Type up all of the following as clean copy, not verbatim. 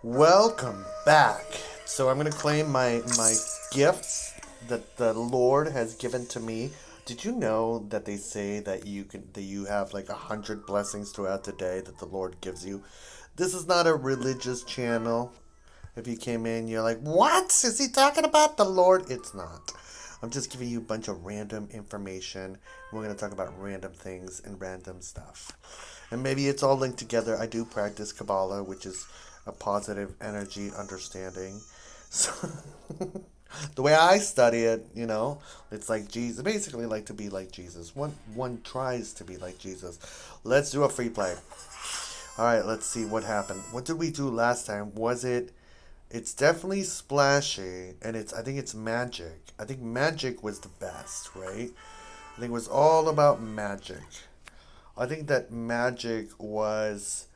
Welcome back. So I'm gonna claim my gifts that the Lord has given to me. Did you know that they say that you have like 100 blessings throughout the day that the Lord gives you? This is not a religious channel. If you came in, you're like, what is he talking about? The Lord? It's not. I'm just giving you a bunch of random information. We're gonna talk about random things and random stuff. And maybe it's all linked together. I do practice Kabbalah, which is a positive energy understanding. So the way I study it, it's like Jesus. Basically, like to be like Jesus. One tries to be like Jesus. Let's do a free play. All right, let's see what happened. What did we do last time? Was it? It's definitely splashy, and I think it's magic. I think magic was the best, right? I think it was all about magic. I think that magic was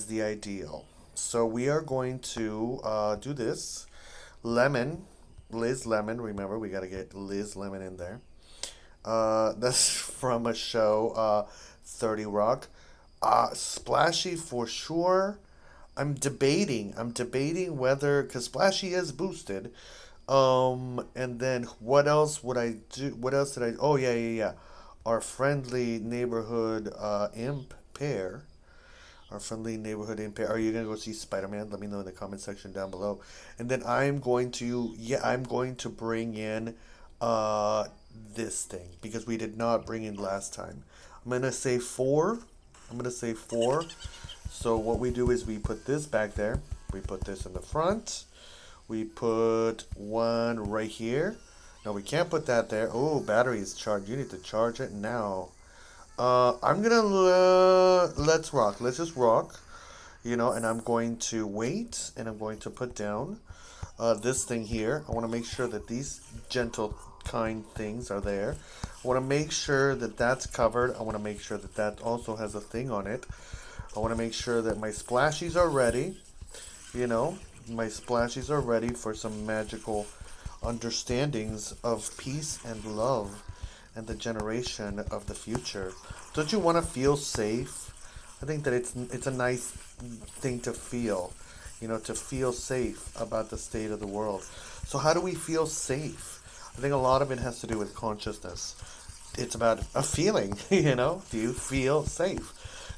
the ideal. So we are going to do this. Lemon, Liz Lemon. Remember, we got to get Liz Lemon in there. That's from a show, 30 Rock. Splashy for sure. I'm debating. I'm debating whether because Splashy is boosted. And then what else would I do? What else did I? Oh yeah. Our friendly neighborhood imp pair. Our friendly neighborhood imp pair. Are you gonna go see Spider Man? Let me know in the comment section down below. And then I'm going to bring in this thing because we did not bring in last time. I'm gonna say four. I'm gonna say four. So what we do is we put this back there. We put this in the front. We put one right here. No, we can't put that there. Oh, battery is charged. You need to charge it now. I'm gonna let's rock. Let's just rock. And I'm going to wait, and I'm going to put down this thing here. I want to make sure that these gentle, kind things are there. I want to make sure that that's covered. I want to make sure that that also has a thing on it. I want to make sure that my splashies are ready. My splashies are ready for some magical understandings of peace and love and the generation of the future. Don't you want to feel safe? I think that it's a nice thing to feel, to feel safe about the state of the world. So how do we feel safe? I think a lot of it has to do with consciousness. It's about a feeling, Do you feel safe?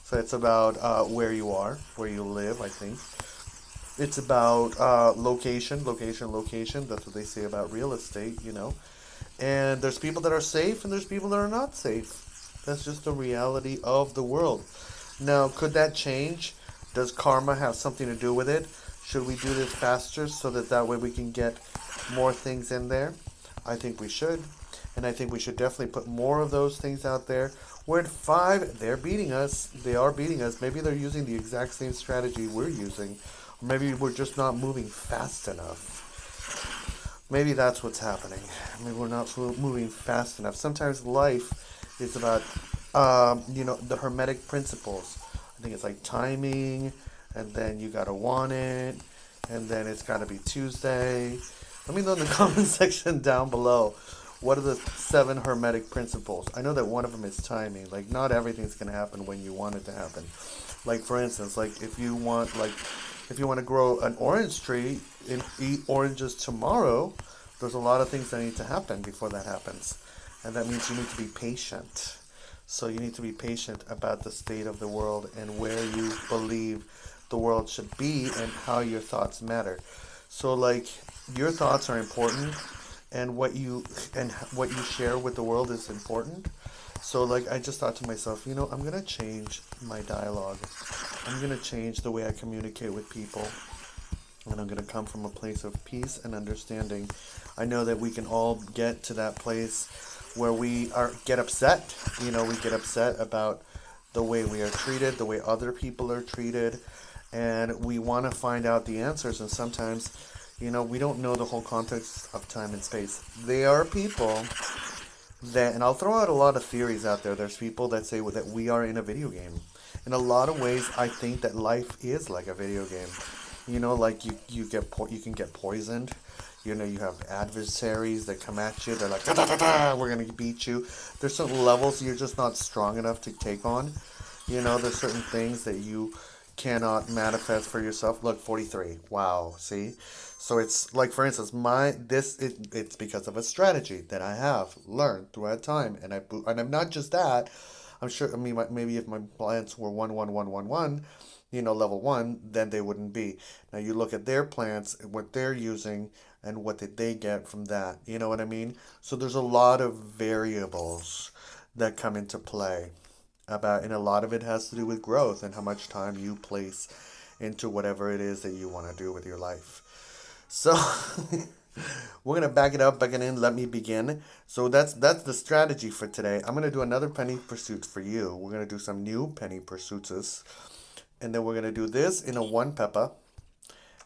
So it's about where you are, where you live, I think. It's about location. That's what they say about real estate. And there's people that are safe and there's people that are not safe. That's just the reality of the world. Now, could that change? Does karma have something to do with it? Should we do this faster so that way we can get more things in there? I think we should. And I think we should definitely put more of those things out there. We're at 5. They're beating us. They are beating us. Maybe they're using the exact same strategy we're using. Or maybe we're just not moving fast enough. Maybe that's what's happening. Maybe we're not moving fast enough. Sometimes life is about, the hermetic principles. I think it's like timing, and then you gotta want it, and then it's gotta be Tuesday. Let me know in the comment section down below. What are the 7 hermetic principles? I know that one of them is timing. Like, not everything's gonna happen when you want it to happen. Like, for instance, if you want to grow an orange tree and eat oranges tomorrow, there's a lot of things that need to happen before that happens. And that means you need to be patient. So you need to be patient about the state of the world and where you believe the world should be and how your thoughts matter. So your thoughts are important and what you share with the world is important. So I just thought to myself, I'm going to change my dialogue. I'm going to change the way I communicate with people. And I'm going to come from a place of peace and understanding. I know that we can all get to that place where we get upset. We get upset about the way we are treated, the way other people are treated. And we want to find out the answers. And sometimes, we don't know the whole context of time and space. There are people and I'll throw out a lot of theories out there. There's people that say that we are in a video game. In a lot of ways, I think that life is like a video game. You can get poisoned. You have adversaries that come at you. They're like, da, da, da, da, we're gonna beat you. There's certain levels you're just not strong enough to take on. There's certain things that cannot manifest for yourself. Look, 43. Wow, see? So it's like, for instance, it's because of a strategy that I have learned throughout time, and I'm not just that. I'm sure. I mean, maybe if my plants were 1 1 1 1 1, level one, then they wouldn't be. Now you look at their plants, what they're using, and what did they get from that? You know what I mean? So there's a lot of variables that come into play and a lot of it has to do with growth and how much time you place into whatever it is that you want to do with your life. So we're gonna back it up, back it in. Let me begin. So that's the strategy for today. I'm gonna do another penny pursuit for you. We're gonna do some new penny pursuits, and then we're gonna do this in a one pepper,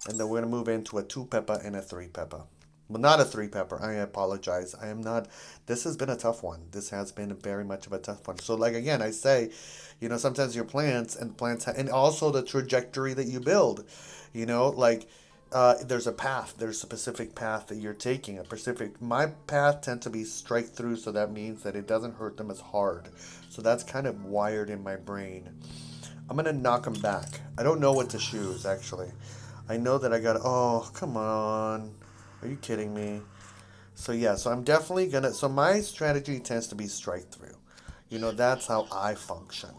and then we're gonna move into a two pepper and a three pepper. Well, not a three pepper. I apologize. I am not. This has been a tough one. This has been very much of a tough one. So, like again, I say, sometimes your and also the trajectory that you build. Like there's a path. There's a specific path that you're taking. My path tends to be strike through, so that means that it doesn't hurt them as hard. So that's kind of wired in my brain. I'm gonna knock them back. I don't know what to choose actually. I know that I got. Oh, come on. Are you kidding me? So yeah, so I'm definitely gonna. So my strategy tends to be strike through. That's how I function.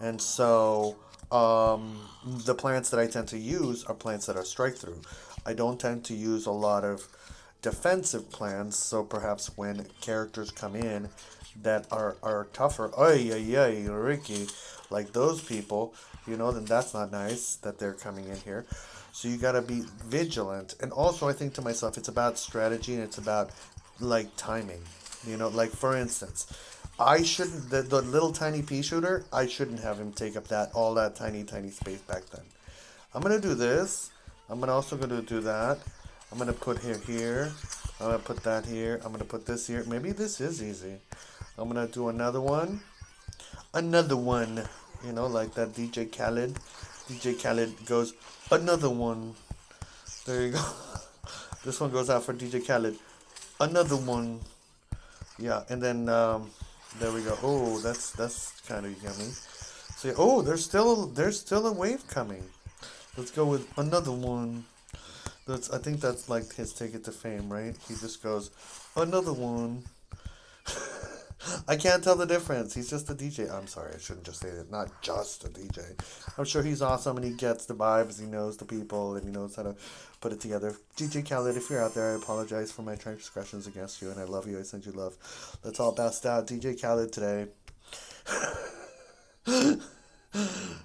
And so the plants that I tend to use are plants that are strike through. I don't tend to use a lot of defensive plants. So perhaps when characters come in that are tougher, ay ay ay, Ricky, like those people, then that's not nice that they're coming in here. So you got to be vigilant. And also, I think to myself, it's about strategy and it's about like timing. Like for instance, I shouldn't, the little tiny pea shooter, I shouldn't have him take up all that tiny, tiny space back then. I'm going to do this. Also going to do that. I'm going to put here. I'm going to put that here. I'm going to put this here. Maybe this is easy. I'm going to do another one. Like that DJ Khaled. DJ Khaled goes, another one. There you go. This one goes out for DJ Khaled. Another one. Yeah, and then there we go. Oh, that's kind of yummy. So oh, there's still a wave coming. Let's go with another one. I think that's like his ticket to fame, right? He just goes, another one. I can't tell the difference. He's just a DJ. I'm sorry, I shouldn't just say that. Not just a DJ. I'm sure he's awesome and he gets the vibes. He knows the people and he knows how to put it together. DJ Khaled, if you're out there, I apologize for my transgressions against you and I love you. I send you love. Let's all best out. DJ Khaled today.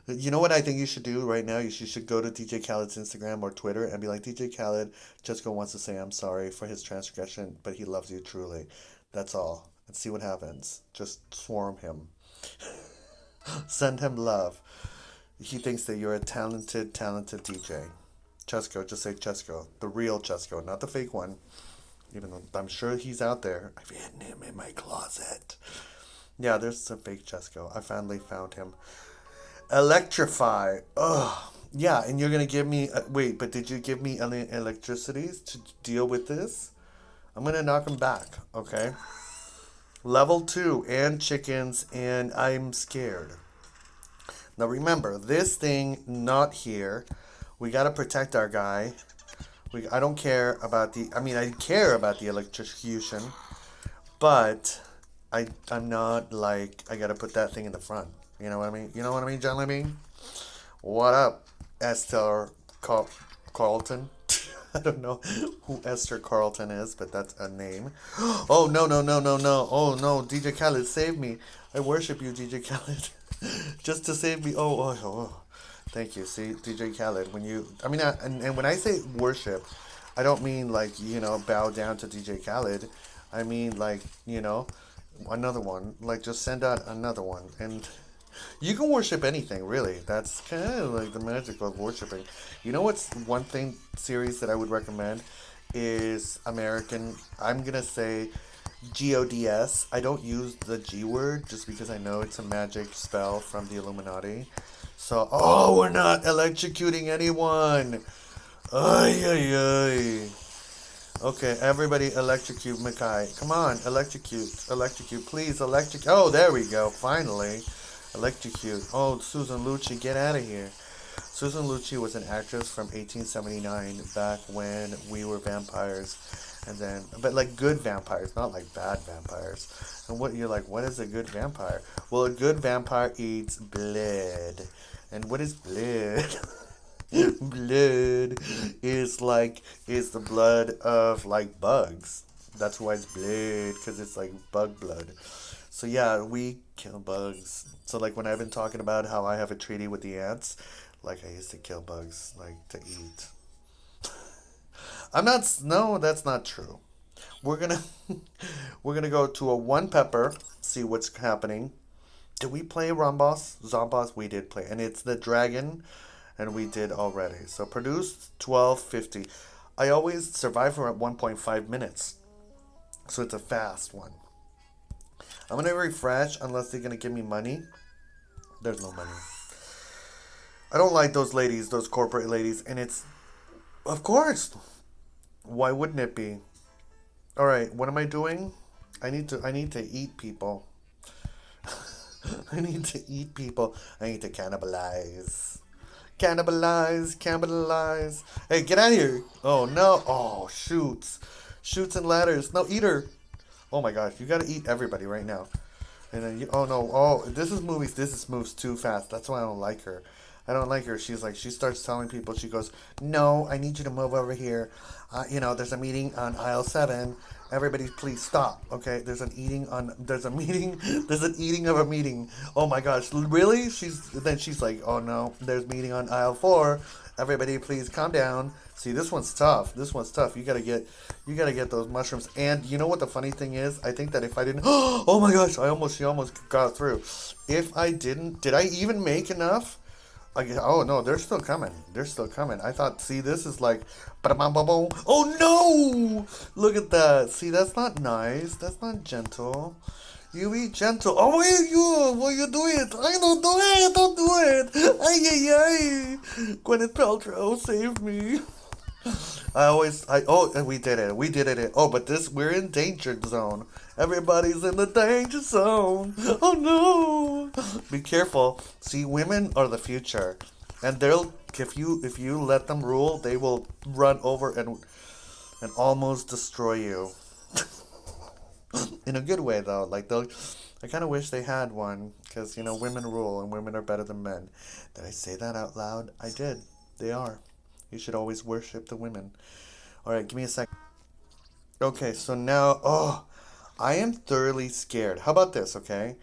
You know what I think you should do right now? You should go to DJ Khaled's Instagram or Twitter and be like, DJ Khaled, Jessica wants to say I'm sorry for his transgression, but he loves you truly. That's all. And see what happens. Just swarm him. Send him love. He thinks that you're a talented DJ. Chesco, just say Chesco. The real Chesco, not the fake one. Even though I'm sure he's out there. I've hidden him in my closet. Yeah, there's a fake Chesco. I finally found him. Electrify. Ugh. Yeah, and you're going to give me... wait, but did you give me any electricities to deal with this? I'm going to knock him back, okay? Level 2, and chickens, and I'm scared. Now remember, this thing, not here. We got to protect our guy. I don't care about I care about the electrocution, but I'm not like, I got to put that thing in the front. You know what I mean? You know what I mean, John Lemmy? What up, Esther Carlton? I don't know who Esther Carlton is, but that's a name. Oh, no. Oh, no. DJ Khaled, save me. I worship you, DJ Khaled. Just to save me. Oh. Thank you. See, DJ Khaled, and when I say worship, I don't mean like, bow down to DJ Khaled. I mean like, another one. Like, just send out another one. And you can worship anything, really. That's kind of like the magic of worshiping. You know what's one thing series that I would recommend is American. I'm going to say GODS. I don't use the G word just because I know it's a magic spell from the Illuminati. So, we're not electrocuting anyone. Ay. Okay, everybody electrocute Makai. Come on, electrocute, please electrocute. Oh, there we go, finally. Electrocute. Oh, Susan Lucci, get out of here. Susan Lucci was an actress from 1879, back when we were vampires. And then, but like good vampires, not like bad vampires. And what you're like, what is a good vampire? Well, a good vampire eats blood. And what is blood? Blood is the blood of like bugs. That's why it's blood, because it's like bug blood. So yeah, we kill bugs. So like when I've been talking about how I have a treaty with the ants, like I used to kill bugs like to eat. I'm not. No, that's not true. We're gonna we're gonna go to a one pepper. See what's happening. Did we play Rambos? Zombos? We did play, and it's the dragon, and we did already. So produced 1250. I always survive for at 1.5 minutes, so it's a fast one. I'm gonna refresh unless they're gonna give me money. There's no money. I don't like those ladies, those corporate ladies, and it's of course. Why wouldn't it be? All right, what am I doing? I need to eat people. I need to eat people. I need to cannibalize. Cannibalize, cannibalize. Hey, get out of here. Oh no. Oh, shoots. Shoots and ladders. No, eat her. Oh my gosh, you gotta eat everybody right now. And then you, oh no, oh, this is movies. This is moves too fast. That's why I don't like her. I don't like her. She's like, she starts telling people, she goes, no, I need you to move over here. There's a meeting on aisle 7. Everybody, please stop. Okay, there's a meeting, there's an eating of a meeting. Oh my gosh, really? She's like, oh no, there's meeting on aisle 4. Everybody, please calm down. See, this one's tough. This one's tough. You gotta get those mushrooms. And you know what the funny thing is? I think that if I didn't, oh my gosh, she almost got through. If I didn't, did I even make enough? Like, oh no, they're still coming. They're still coming. I thought, see, this is like, oh no! Look at that. See, that's not nice. That's not gentle. You be gentle. Oh, what you do it? I don't do it. Don't do it. Ay, ay, ay. Gwyneth Paltrow, save me. And we did it. We did it. Oh, but we're in danger zone. Everybody's in the danger zone. Oh no. Be careful. See, women are the future. And if you let them rule, they will run over and almost destroy you. In a good way though. I kind of wish they had one because women rule and women are better than men. Did I say that out loud? I did. They are. You should always worship the women. All right, give me a second. Okay, so now, I am thoroughly scared. How about this, okay?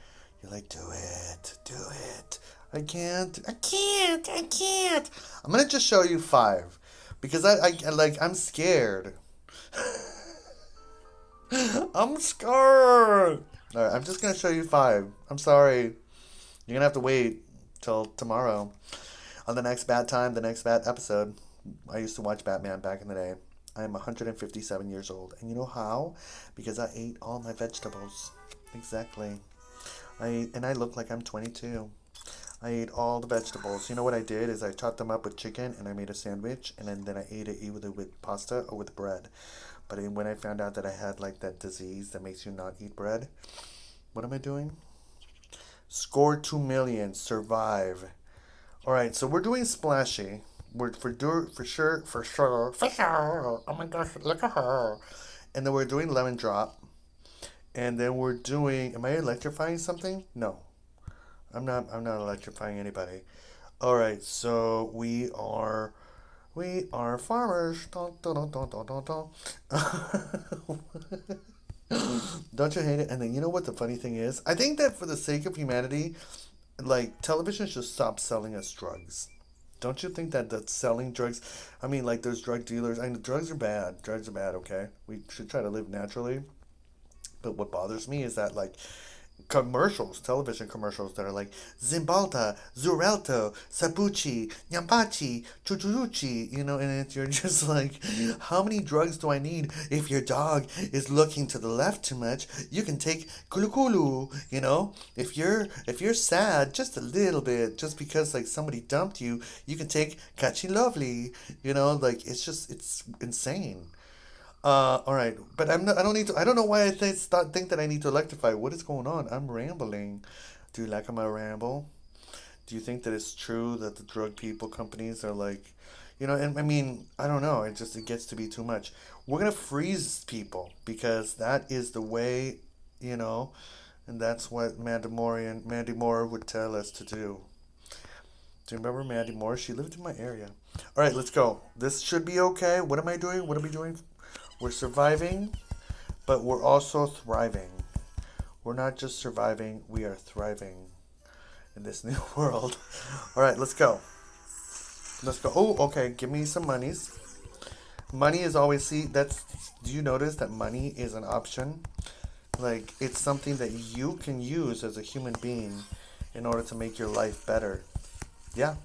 You're like, do it, do it. I can't, I can't, I can't. I'm gonna just show you 5 because I'm scared. I'm scared. All right, I'm just gonna show you 5. I'm sorry. You're gonna have to wait till tomorrow on the next bad time, the next bad episode. I used to watch Batman back in the day. I am 157 years old. And you know how? Because I ate all my vegetables. Exactly. I look like I'm 22. I ate all the vegetables. You know what I did is I chopped them up with chicken and I made a sandwich and then I ate it either with pasta or with bread. But when I found out that I had like that disease that makes you not eat bread, what am I doing? Score 2 million. Survive. All right, so we're doing splashy. We're for sure, for sure, for sure. Oh my gosh, look at her. And then we're doing lemon drop. And then we're doing. Am I electrifying something? No, I'm not. I'm not electrifying anybody. All right, so we are farmers. Dun, dun, dun, dun, dun, dun, dun. Don't you hate it? And then you know what the funny thing is? I think that for the sake of humanity, like television should stop selling us drugs. Don't you think that that's selling drugs? I mean, like there's drug dealers. I mean, drugs are bad. Drugs are bad. Okay, we should try to live naturally. But what bothers me is that like commercials, television commercials that are like Zimbalta, Zurelto, Sapucci, Nyampachi, Chuchuruchi, and you're just like, how many drugs do I need? If your dog is looking to the left too much, you can take Kulukulu. If you're sad just a little bit, just because like somebody dumped you, you can take Kachi Lovely. Like it's insane. All right, but I'm not. I don't need to. I don't know why I think that I need to electrify. What is going on? I'm rambling. Do you like my ramble? Do you think that it's true that the drug people companies are like, and I mean, I don't know. It gets to be too much. We're gonna freeze people because that is the way, you know, and that's what Mandy Moore would tell us to do. Do you remember Mandy Moore? She lived in my area. All right, let's go. This should be okay. What am I doing? What are we doing? We're surviving, but we're also thriving. We're not just surviving, we are thriving in this new world. All right, let's go. Let's go. Oh, okay. Give me some monies. Money is always, see, that's, do you notice that money is an option? Like, it's something that you can use as a human being in order to make your life better. Yeah,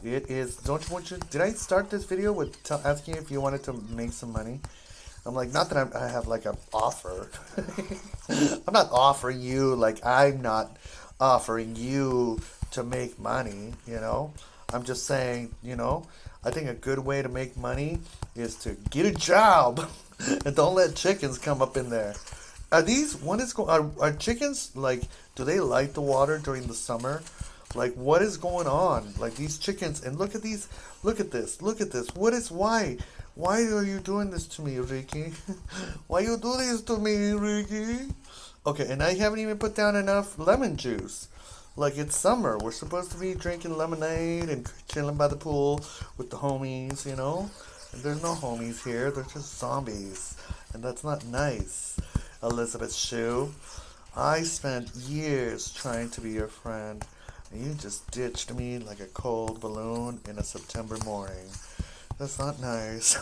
it is. Don't you want you? Did I start this video with asking if you wanted to make some money? I'm like, not that I have like an offer. I'm not offering you, like, I'm not offering you to make money, I'm just saying, I think a good way to make money is to get a job and don't let chickens come up in there. Are chickens, like, do they light the water during the summer? Like, what is going on? Like, these chickens, and look at these, look at this, look at this. Why? Why are you doing this to me, Ricky? Why you do this to me, Ricky? Okay, and I haven't even put down enough lemon juice. Like, it's summer. We're supposed to be drinking lemonade and chilling by the pool with the homies, And there's no homies here. They're just zombies. And that's not nice, Elizabeth Shue. I spent years trying to be your friend, and you just ditched me like a cold balloon in a September morning. That's not nice.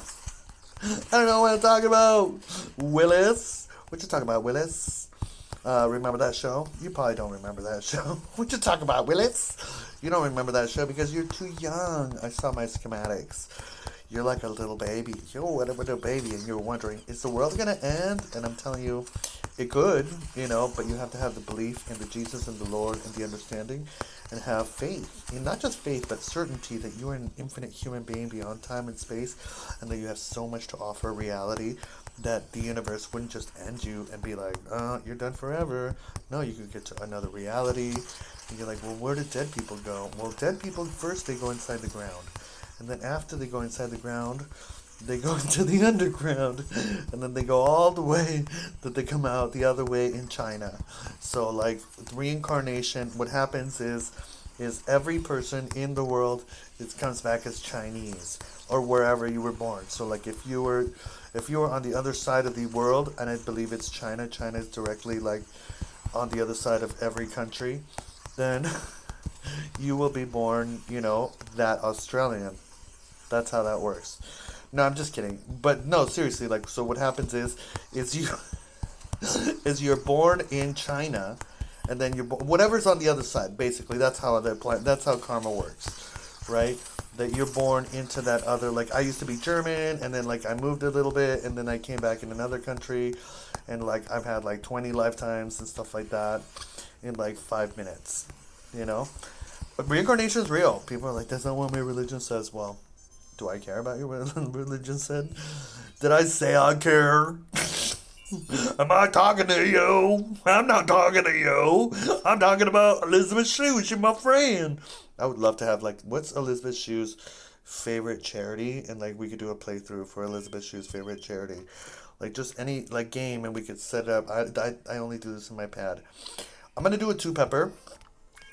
I don't know what to talk about. Willis. What you talking about, Willis? Remember that show? You probably don't remember that show. What you talking about, Willis? You don't remember that show because you're too young. I saw my schematics. You're like a little baby. You're a little baby, and you're wondering, is the world going to end? And I'm telling you, it could, but you have to have the belief in the Jesus and the Lord and the understanding and have faith. And not just faith, but certainty that you are an infinite human being beyond time and space and that you have so much to offer reality that the universe wouldn't just end you and be like, you're done forever. No, you could get to another reality. And you're like, well, where did dead people go? Well, dead people, first they go inside the ground. And then after they go inside the ground, they go into the underground. And then they go all the way that they come out the other way in China. So, like, reincarnation, what happens is every person in the world, it comes back as Chinese or wherever you were born. So, like, if you were on the other side of the world, and I believe it's China is directly, like, on the other side of every country, then you will be born, that Australian. That's how that works. No, I'm just kidding. But no, seriously, like, so what happens is you is you're born in China, and then whatever's on the other side. Basically, that's how that's how karma works, right? That you're born into that other. Like, I used to be German, and then, like, I moved a little bit, and then I came back in another country, and, like, I've had like 20 lifetimes and stuff like that in like 5 minutes, But reincarnation is real. People are like, that's not what my religion says. Well, do I care about your religion said? Did I say I care? Am I talking to you? I'm not talking to you. I'm talking about Elizabeth Shue. She's my friend. I would love to have, like, what's Elizabeth Shue's favorite charity? And, like, we could do a playthrough for Elizabeth Shue's favorite charity. Like, just any, like, game, and we could set it up. I only do this in my pad. I'm going to do a two-pepper.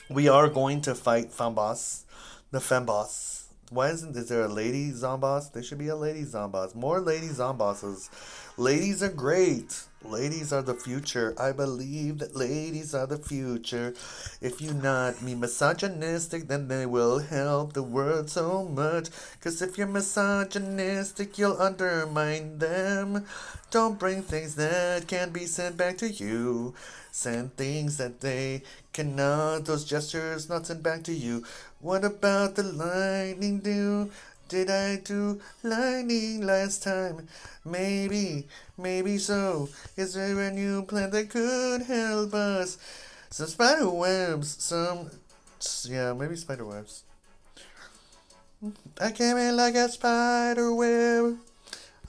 We are going to fight Femboss. The Femboss. Why is there a lady Zomboss? There should be a lady Zomboss. More lady Zombosses. Ladies are great. Ladies are the future. I believe that ladies are the future. If you not be misogynistic, then they will help the world so much. 'Cause if you're misogynistic, you'll undermine them. Don't bring things that can't be sent back to you. Send things that they cannot, those gestures not sent back to you. What about the lightning do? Did I do lightning last time? Maybe so. Is there a new plan that could help us? Some spider webs, maybe spider webs. I came in like a spider web.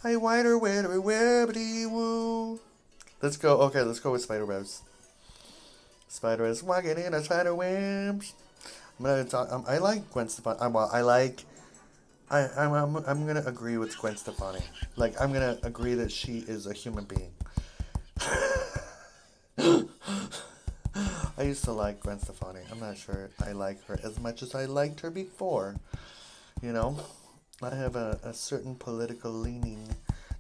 I wider webbity woo. Let's go with spider webs. Spider webs walking in a spider webs. I like Gwen Stefani. Well, I like. I'm gonna agree with Gwen Stefani. Like I'm gonna agree that she is a human being. I used to like Gwen Stefani. I'm not sure I like her as much as I liked her before. You know, I have a certain political leaning.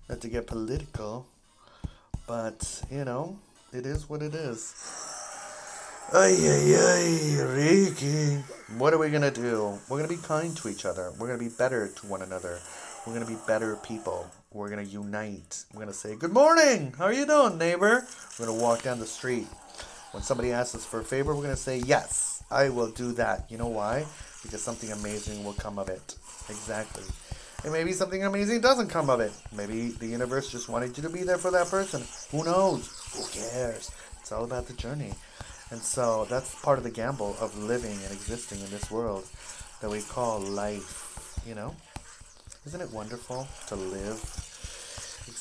Not to get political, but it is what it is. Ay, ay, ay, Ricky. What are we gonna do? We're gonna be kind to each other. We're gonna be better to one another. We're gonna be better people. We're gonna unite. We're gonna say, "Good morning. How are you doing, neighbor?" We're gonna walk down the street. When somebody asks us for a favor, we're gonna say, "Yes, I will do that." You know why? Because something amazing will come of it. Exactly. And maybe something amazing doesn't come of it. Maybe the universe just wanted you to be there for that person. Who knows? Who cares? It's all about the journey. And so that's part of the gamble of living and existing in this world that we call life, Isn't it wonderful to live?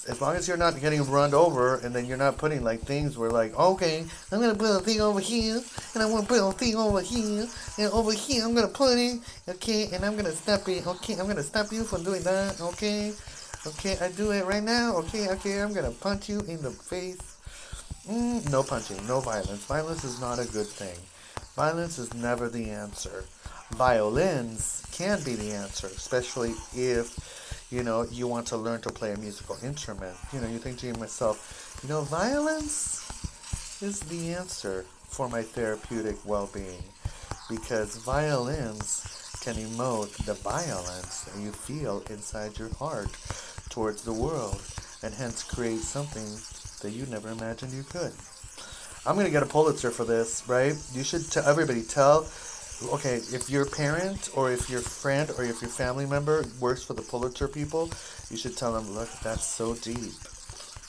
As long as you're not getting run over and then you're not putting like things where like, okay, I'm going to put a thing over here and I want to put a thing over here and over here I'm going to put it, okay, and I'm going to stop it, okay, I'm going to stop you from doing that, okay, I do it right now, okay, I'm going to punch you in the face. No punching, no violence. Violence is not a good thing. Violence is never the answer. Violins can be the answer, especially if, you want to learn to play a musical instrument. You think to yourself, violence is the answer for my therapeutic well-being because violins can emote the violence that you feel inside your heart towards the world and hence create something that you never imagined you could. I'm going to get a Pulitzer for this, right? You should everybody tell, okay, if your parent or if your friend or if your family member works for the Pulitzer people, you should tell them, look, that's so deep.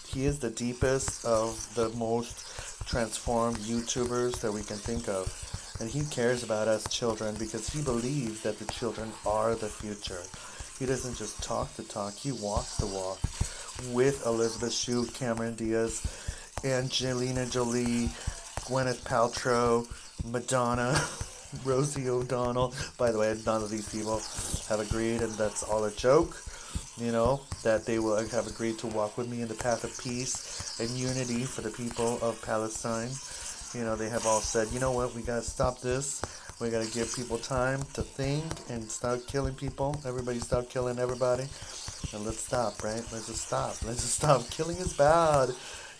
He is the deepest of the most transformed YouTubers that we can think of. And he cares about us children because he believes that the children are the future. He doesn't just talk the talk, he walks the walk. With Elizabeth Shue, Cameron Diaz, Angelina Jolie, Gwyneth Paltrow, Madonna, Rosie O'Donnell. By the way, none of these people have agreed, and that's all a joke. That they will have agreed to walk with me in the path of peace and unity for the people of Palestine. They have all said, you know what, we gotta stop this. We gotta give people time to think and stop killing people. Everybody stop killing everybody. And let's stop, right? Let's just stop. Killing is bad.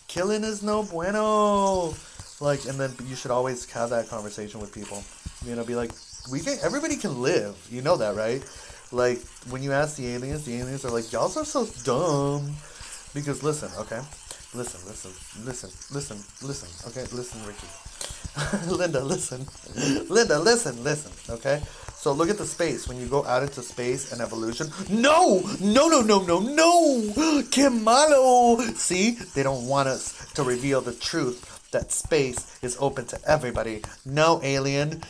Killing is no bueno. And then you should always have that conversation with people. Be like, everybody can live. You know that, right? Like, when you ask the aliens are like, y'all are so dumb. Because listen, okay? Listen, okay? Listen, Ricky. Linda, listen, okay? So look at the space. When you go out into space and evolution, no! Que malo! See? They don't want us to reveal the truth that space is open to everybody. No, alien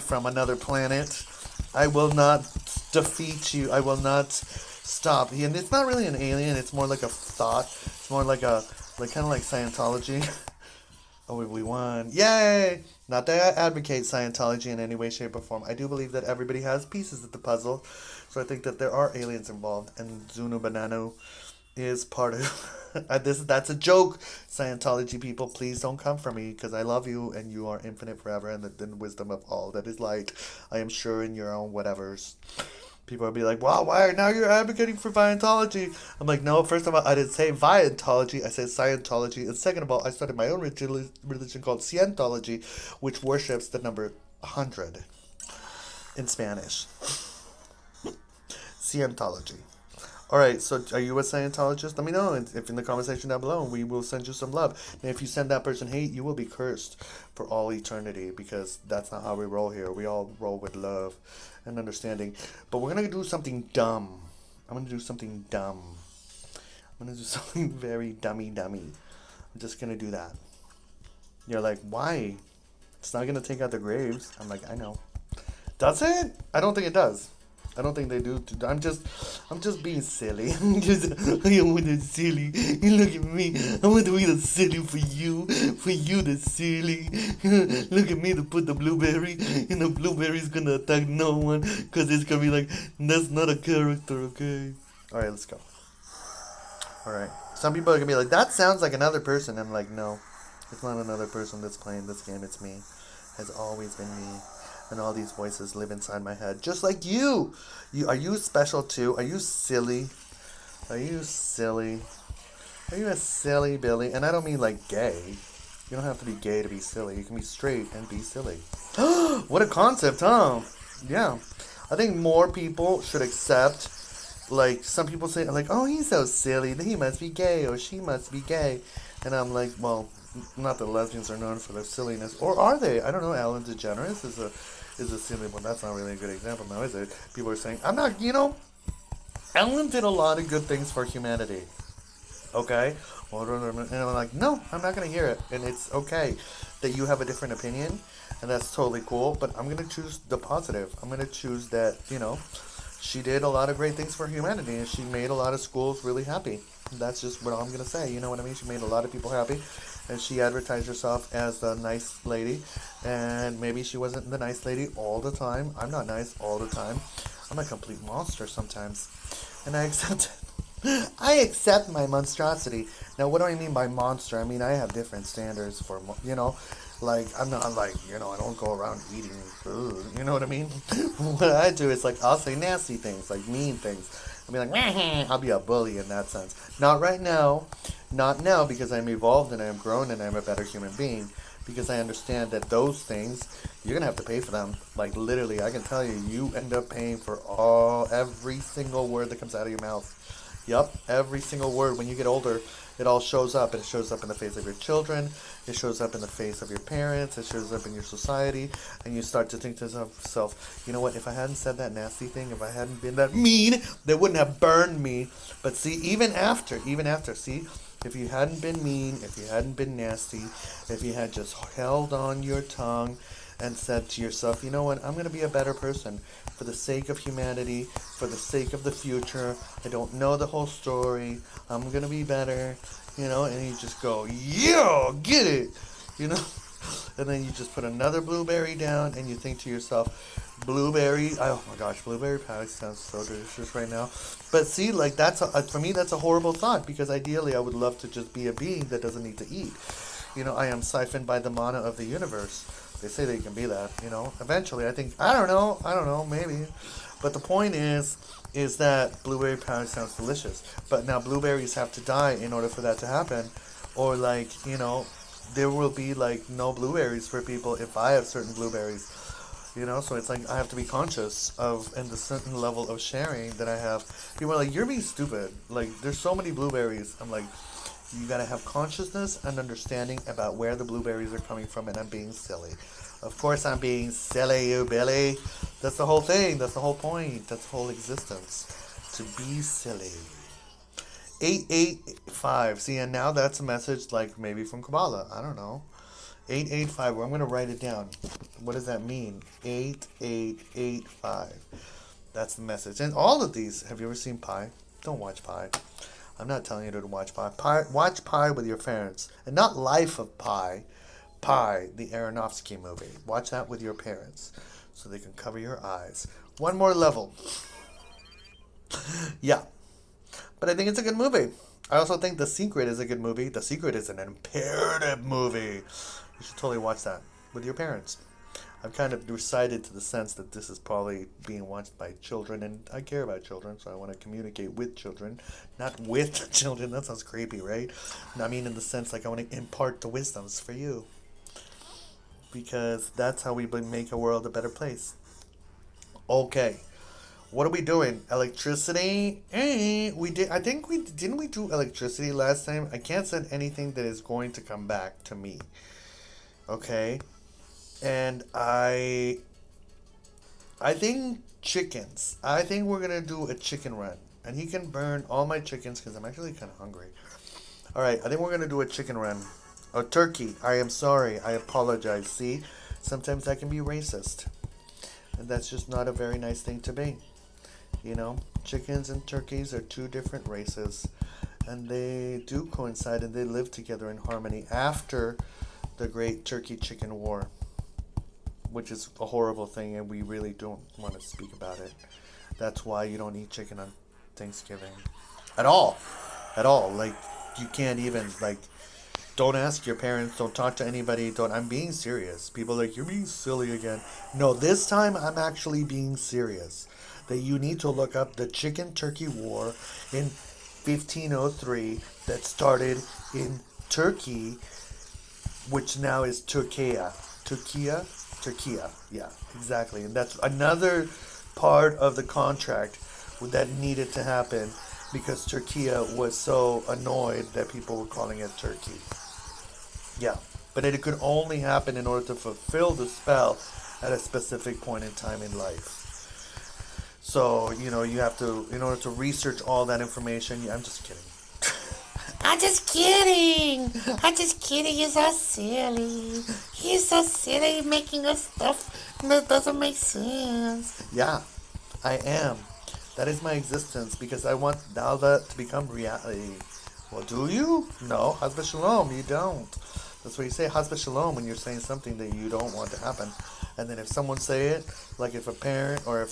from another planet. I will not defeat you. I will not stop. And it's not really an alien. It's more like a thought. It's more like kind of like Scientology. Oh, we won. Yay! Not that I advocate Scientology in any way, shape, or form. I do believe that everybody has pieces of the puzzle. So I think that there are aliens involved. And Zuno Banano is part of... that's a joke, Scientology people. Please don't come for me because I love you and you are infinite forever and the wisdom of all that is light. I am sure in your own whatevers. People will be like, wow, why now you're advocating for Scientology? I'm like, no, first of all, I didn't say Vientology, I said Scientology. And second of all, I started my own religion called Scientology, which worships the number 100 in Spanish. Scientology. All right, so are you a Scientologist? Let me know if in the conversation down below, we will send you some love. And if you send that person hate, you will be cursed for all eternity because that's not how we roll here. We all roll with love and understanding. But we're going to do something dumb. I'm going to do something dumb. I'm going to do something very dummy. I'm just going to do that. You're like, why? It's not going to take out the graves. I'm like, I know. Does it? I don't think it does. I don't think they do. I'm just being silly. I'm just, I am with the silly. You look at me. I'm gonna be the silly for you the silly. Look at me to put the blueberry, and the blueberry's gonna attack no one, cause it's gonna be like that's not a character, okay? All right, let's go. All right. Some people are gonna be like, that sounds like another person. I'm like, no, it's not another person that's playing this game. It's me. Has always been me. And all these voices live inside my head, just like you. Are you special too? Are you silly? Are you silly? Are you a silly Billy? And I don't mean like gay. You don't have to be gay to be silly. You can be straight and be silly. What a concept, huh? Yeah. I think more people should accept, like, some people say, like, oh, he's so silly. He must be gay or she must be gay. And I'm like, well, not that lesbians are known for their silliness. Or are they? I don't know. Ellen DeGeneres is a silly one. That's not really a good example now, is it? People are saying, I'm not, Ellen did a lot of good things for humanity. Okay? And I'm like, no, I'm not going to hear it. And it's okay that you have a different opinion, and that's totally cool, but I'm going to choose the positive. I'm going to choose that, she did a lot of great things for humanity, and she made a lot of schools really happy. That's just what I'm going to say. You know what I mean? She made a lot of people happy, and she advertised herself as the nice lady, and maybe she wasn't the nice lady all the time. I'm not nice all the time. I'm a complete monster sometimes, and I accept it. I accept my monstrosity. Now, what do I mean by monster? I mean, I have different standards for, like, I'm not like, I don't go around eating food. You know what I mean? What I do is, like, I'll say nasty things, like mean things. I'll be like, I'll be a bully in that sense. Not right now. Not now, because I'm evolved and I'm grown and I'm a better human being. Because I understand that those things, you're going to have to pay for them. Like, literally, I can tell you, you end up paying for every single word that comes out of your mouth. Yep, every single word. When you get older, it all shows up. It shows up in the face of your children. It shows up in the face of your parents. It shows up in your society. And you start to think to yourself, you know what, if I hadn't said that nasty thing, if I hadn't been that mean, they wouldn't have burned me. But see, even after, see, if you hadn't been mean, if you hadn't been nasty, if you had just held on your tongue and said to yourself, you know what, I'm going to be a better person for the sake of humanity, for the sake of the future. I don't know the whole story. I'm going to be better, and you just go, yeah, get it, And then you just put another blueberry down and you think to yourself, blueberry, oh my gosh, blueberry pie sounds so delicious right now. But see, like, for me, that's a horrible thought, because ideally I would love to just be a being that doesn't need to eat. I am siphoned by the mana of the universe. They say that you can be that, Eventually, I think, I don't know, maybe. But the point is that blueberry pie sounds delicious. But now blueberries have to die in order for that to happen. Or, like, there will be, like, no blueberries for people if I have certain blueberries. So it's like I have to be conscious of, and the certain level of sharing that I have. People are like, you're being stupid. Like, there's so many blueberries. I'm like, you gotta have consciousness and understanding about where the blueberries are coming from, and I'm being silly. Of course I'm being silly, you Billy. That's the whole thing. That's the whole point. That's the whole existence. To be silly. 885. See, and now that's a message, like, maybe from Kabbalah. I don't know. 885. Well, I'm going to write it down. What does that mean? 8885. That's the message. And all of these, have you ever seen Pi? Don't watch Pi. I'm not telling you to watch Pi. Watch Pi with your parents. And not Life of Pi. Pi, the Aronofsky movie. Watch that with your parents so they can cover your eyes. One more level. Yeah. But I think it's a good movie. I also think The Secret is a good movie. The Secret is an imperative movie. You should totally watch that with your parents. I've kind of decided to the sense that this is probably being watched by children, and I care about children, so I want to communicate with children, not with children. That sounds creepy, right? I mean, in the sense, like, I want to impart the wisdoms for you, because that's how we make a world a better place. Okay, what are we doing? Electricity? We did. I think we didn't. We do electricity last time. I can't send anything that is going to come back to me. Okay. And I think chickens. I think we're going to do a chicken run. And he can burn all my chickens because I'm actually kind of hungry. Alright, I think we're going to do a chicken run. A turkey. I am sorry. I apologize. See? Sometimes I can be racist. And that's just not a very nice thing to be. You know, chickens and turkeys are two different races, and they do coincide and they live together in harmony after the Great Turkey Chicken War, which is a horrible thing, and we really don't want to speak about it. That's why you don't eat chicken on Thanksgiving at all, at all. Like you can't even like. Don't ask your parents. Don't talk to anybody. Don't. I'm being serious. People are like, you're being silly again. No, this time I'm actually being serious. That you need to look up the Chicken Turkey War in 1503 that started in Turkey, which now is Turkiya. Turkiya. Yeah, exactly. And that's another part of the contract that needed to happen because Turkiya was so annoyed that people were calling it Turkey. Yeah, but it could only happen in order to fulfill the spell at a specific point in time in life. So, you have to, in order to research all that information, I'm just kidding. I'm just kidding. I'm just kidding. You're so silly. He's so silly making us stuff that doesn't make sense. Yeah, I am. That is my existence because I want all that to become reality. Well, do you? No, Hasbe Shalom, you don't. That's what you say, Hasbe Shalom, when you're saying something that you don't want to happen. And then if someone say it, like if a parent or if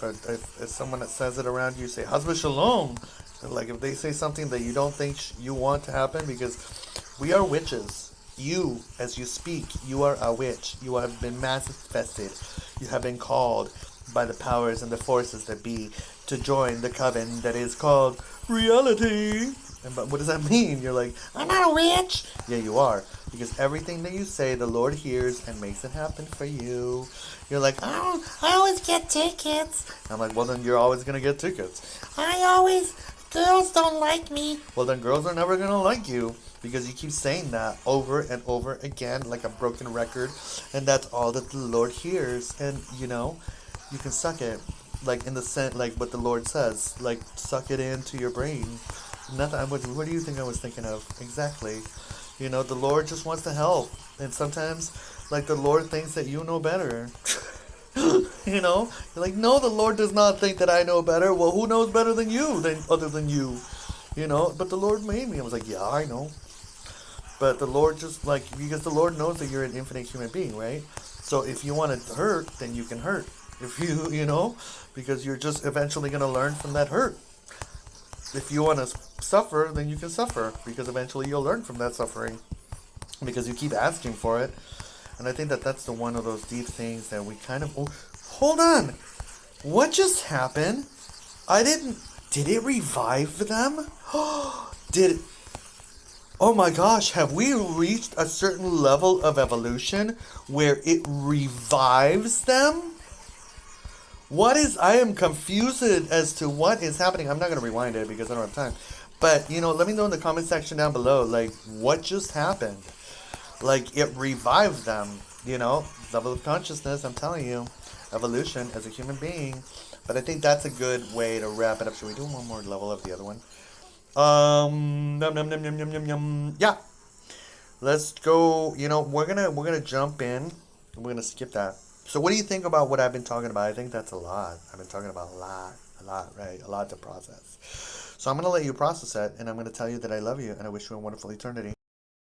someone that says it around you say Hasbe Shalom, like if they say something that you don't think you want to happen, because we are witches. You, as you speak, you are a witch. You have been manifested. You have been called by the powers and the forces that be to join the coven that is called reality. But what does that mean? You're like, I'm not a witch. Yeah, you are. Because everything that you say, the Lord hears and makes it happen for you. You're like, I always get tickets. I'm like, well, then you're always going to get tickets. Girls don't like me. Well, then girls are never going to like you. Because you keep saying that over and over again like a broken record. And that's all that the Lord hears. And, you can suck it. Like in the sense, like what the Lord says. Like, suck it into your brain. Nothing. What do you think I was thinking of? Exactly. The Lord just wants to help. And sometimes, like, the Lord thinks that you know better. You're like, no, the Lord does not think that I know better. Well, who knows better than you, other than you? But the Lord made me. I was like, yeah, I know. But the Lord just, like, because the Lord knows that you're an infinite human being, right? So if you want to hurt, then you can hurt. If because you're just eventually going to learn from that hurt. If you want to suffer, then you can suffer, because eventually you'll learn from that suffering, because you keep asking for it. And I think that that's one of those deep things that we kind of... Oh, hold on! What just happened? Did it revive them? Oh my gosh, have we reached a certain level of evolution where it revives them? I am confused as to what is happening. I'm not going to rewind it because I don't have time. But, let me know in the comment section down below, like, what just happened? Like, it revived them, level of consciousness, I'm telling you. Evolution as a human being. But I think that's a good way to wrap it up. Should we do one more level of the other one? Num, num, num, num, num, num, num. Yeah. Let's go, we're gonna jump in. We're gonna skip that. So what do you think about what I've been talking about? I think that's a lot. I've been talking about a lot, right? A lot to process. So I'm going to let you process it, and I'm going to tell you that I love you, and I wish you a wonderful eternity.